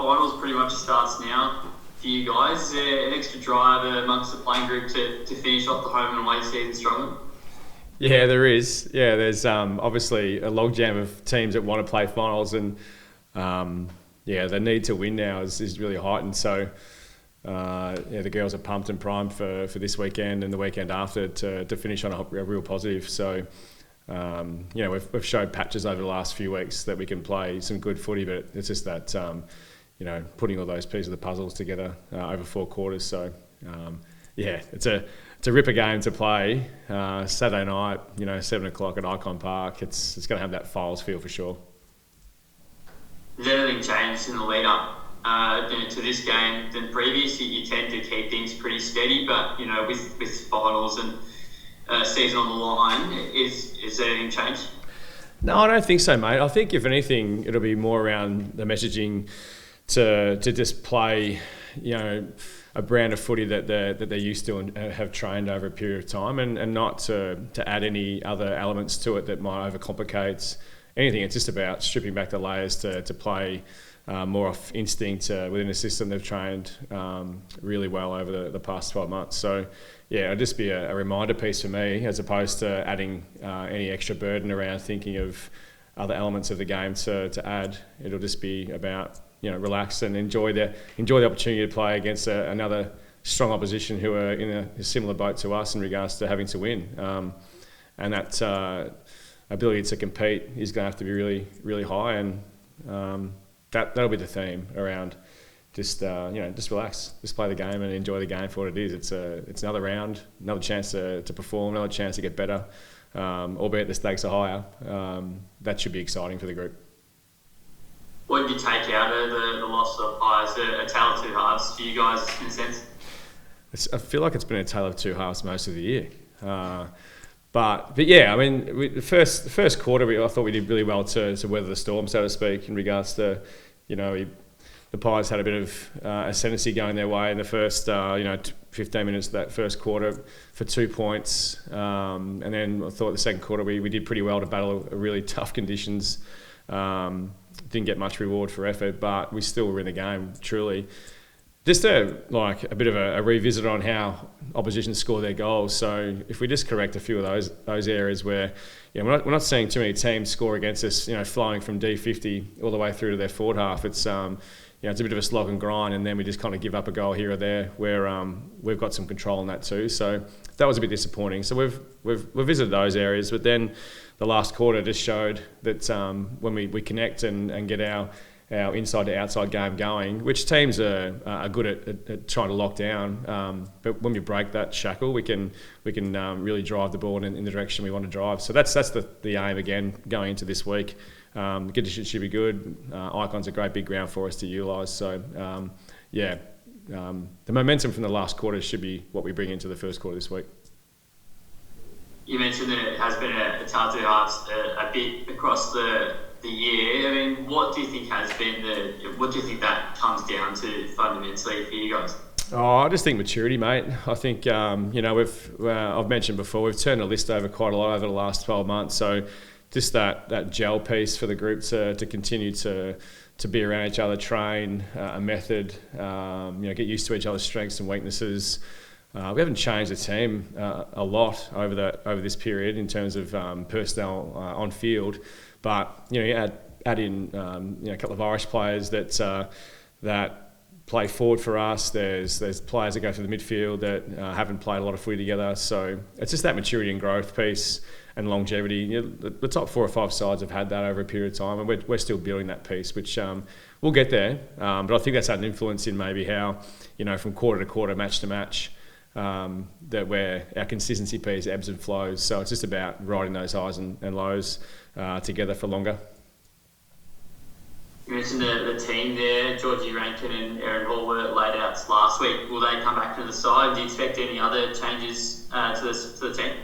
finals pretty much starts now for you guys. Is there an extra drive amongst the playing group to finish off the home and away season strongly? Yeah, there is. Yeah, there's obviously a logjam of teams that want to play finals, and the need to win now is really heightened. So the girls are pumped and primed for this weekend and the weekend after to finish on a real positive. So we've showed patches over the last few weeks that we can play some good footy, but it's just that putting all those pieces of the puzzles together over 4 quarters. So it's a ripper game to play Saturday night, 7 o'clock at Icon Park. It's going to have that finals feel for sure. Has anything changed in the lead up to this game than previous? You tend to keep things pretty steady, but with finals and season on the line, is anything changed? No, I don't think so, mate. I think if anything, it'll be more around the messaging to just play, a brand of footy that they're used to and have trained over a period of time, and not to add any other elements to it that might overcomplicate anything. It's just about stripping back the layers to play more off instinct within a system they've trained really well over the past 12 months. So it'll just be a reminder piece for me, as opposed to adding any extra burden around thinking of other elements of the game to add. It'll just be about relax and enjoy the opportunity to play against another strong opposition who are in a similar boat to us in regards to having to win. And that ability to compete is going to have to be really, really high, and that'll be the theme around just relax, just play the game and enjoy the game for what it is. It's another round, another chance to perform, another chance to get better, albeit the stakes are higher. That should be exciting for the group. What did you take out of the loss of the Pies? A tale of two halves for you guys, in a sense? I feel like it's been a tale of two halves most of the year. But yeah, I mean, the first quarter, I thought we did really well to weather the storm, so to speak, in regards to, the Pies had a bit of ascendancy going their way in the first, 15 minutes of that first quarter for 2 points. And then I thought the second quarter we did pretty well to battle really tough conditions. Didn't get much reward for effort, but we still were in the game, truly. Just a bit of a revisit on how opposition score their goals. So if we just correct a few of those areas where we're not seeing too many teams score against us, flowing from D50 all the way through to their forward half. It's it's a bit of a slog and grind, and then we just kind of give up a goal here or there where we've got some control on that too. So that was a bit disappointing. So we've visited those areas, but then the last quarter just showed that when we connect and get our inside to outside game going, which teams are good at trying to lock down. But when we break that shackle, we can really drive the ball in the direction we want to drive. So that's the aim again going into this week. Conditions should be good. Icon's a great big ground for us to utilise. So the momentum from the last quarter should be what we bring into the first quarter this week. You mentioned that it has been a tale of two halves a bit across the year. I mean, what do you think that comes down to fundamentally for you guys? Oh, I just think maturity, mate. I think I've mentioned before, we've turned the list over quite a lot over the last 12 months. So just that gel piece for the group to continue to be around each other, train a method, get used to each other's strengths and weaknesses. We haven't changed the team a lot over this period in terms of personnel on field, but you add in a couple of Irish players that play forward for us. There's players that go through the midfield that haven't played a lot of footy together. So it's just that maturity and growth piece and longevity. The top 4 or 5 sides have had that over a period of time, and we're still building that piece, which we'll get there. But I think that's had an influence in maybe how from quarter to quarter, match to match. That where our consistency piece ebbs and flows. So it's just about riding those highs and lows together for longer. You mentioned the team there. Georgie Rankin and Aaron Hall were laid out last week. Will they come back to the side? Do you expect any other changes to the team?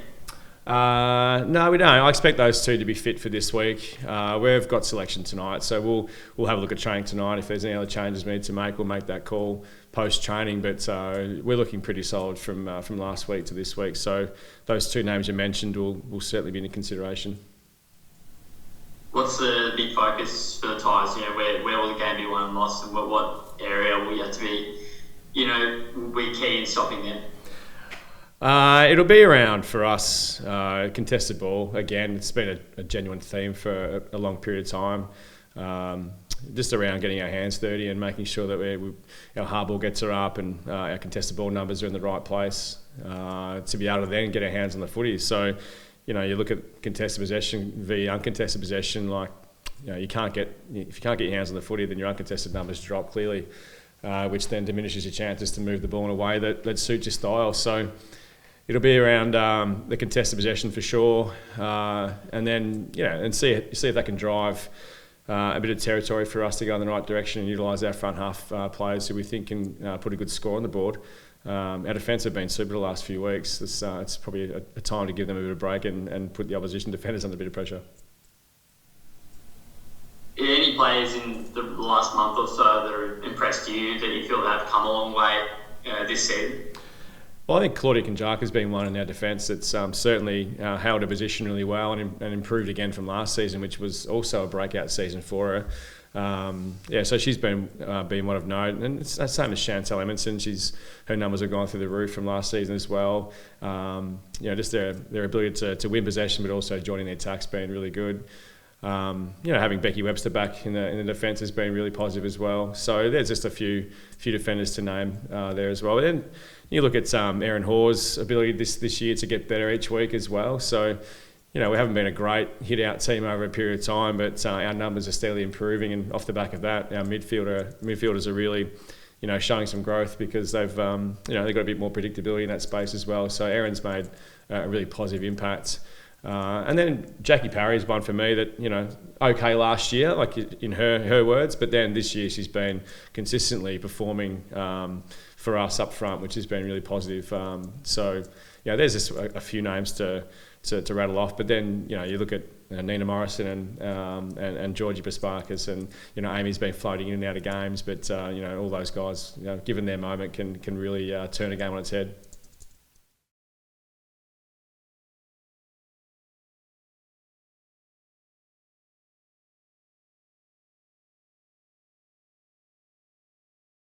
No, we don't. I expect those two to be fit for this week. We've got selection tonight, so we'll have a look at training tonight. If there's any other changes we need to make, we'll make that call post-training. But we're looking pretty solid from last week to this week. So those two names you mentioned will certainly be in consideration. What's the big focus for the Tigers? Where will the game be won and lost, and what area will you have to be, we key in stopping them? It'll be around for us, contested ball. Again, it's been a genuine theme for a long period of time. Just around getting our hands dirty and making sure that our hard ball gets her up and our contested ball numbers are in the right place to be able to then get our hands on the footy. So, you look at contested possession v uncontested possession. Like, if you can't get your hands on the footy, then your uncontested numbers drop clearly, which then diminishes your chances to move the ball in a way that suits your style. So it'll be around the contested possession for sure, and then and see if that can drive a bit of territory for us to go in the right direction and utilise our front half players who we think can put a good score on the board. Our defence have been super the last few weeks. It's probably a time to give them a bit of break and put the opposition defenders under a bit of pressure. Any players in the last month or so that have impressed you, that you feel have come a long way this season? Well, I think Claudia Konjaka has been one in our defence that's certainly held her position really well and improved again from last season, which was also a breakout season for her. So she's been one of note, and it's the same as Chantal Edmondson. Her numbers have gone through the roof from last season as well. Just their ability to win possession, but also joining the attack's been really good. Having Becky Webster back in the defence has been really positive as well. So there's just a few defenders to name there as well. And then you look at Erin Hoare's ability this year to get better each week as well. So, we haven't been a great hit-out team over a period of time, but our numbers are steadily improving. And off the back of that, our midfielders are really, showing some growth because they've got a bit more predictability in that space as well. So Erin's made a really positive impact. And then Jackie Parry's one for me that, okay last year, like in her words, but then this year she's been consistently performing for us up front, which has been really positive. There's just a few names to rattle off, but then, you look at Nina Morrison and Georgie Pasparkas, and, Amy's been floating in and out of games, but, all those guys, given their moment, can really turn a game on its head.